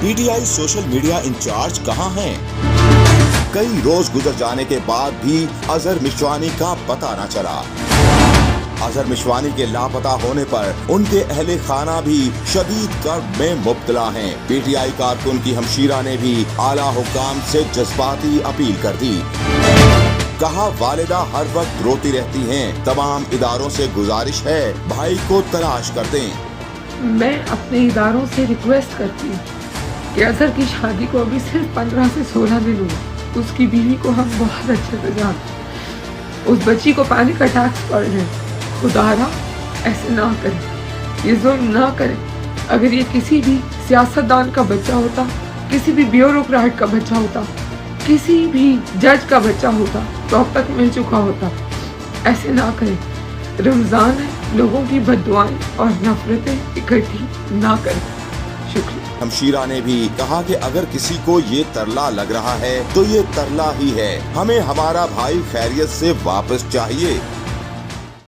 PTI social media in charge कहाँ हैं? कई रोज गुजर जाने के बाद भी अजहर मिशवानी का पता न चला। अजहर मिशवानी के लापता होने पर उनके अहले खाना भी शदीद कर्ब में मुब्तला हैं। PTI कारकुन की हमशीरा ने भी आला हुक्काम से जज्बाती अपील कर दी। कहा वालिदा हर वक्त रोती रहती हैं, तमाम इदारों से गुजारिश है भाई को तलाश कर दें। मैं अपने इदारों से रिक्वेस्ट करती हूँ कि अजहर की शादी को अभी सिर्फ 15 से 16 दिन हुए। उसकी बीवी को हम बहुत अच्छे से जानते हैं। उस बच्ची को पैनिक अटैक्स पड़ रहे हैं। खुदारा ऐसे ना करें, ये जुल्म ना करें। अगर ये किसी भी सियासतदान का बच्चा होता, किसी भी ब्यूरोक्रेट का बच्चा होता, किसी भी जज का बच्चा होता तो अब तक मिल चुका होता। ऐसे ना करें। रमज़ान है, लोगों की बद्दुआएं और नफरतें इकट्ठी ना करें। शुक्रिया। हमशीरा ने भी कहा कि अगर किसी को ये तरला लग रहा है तो ये तरला ही है। हमें हमारा भाई खैरियत से वापस चाहिए।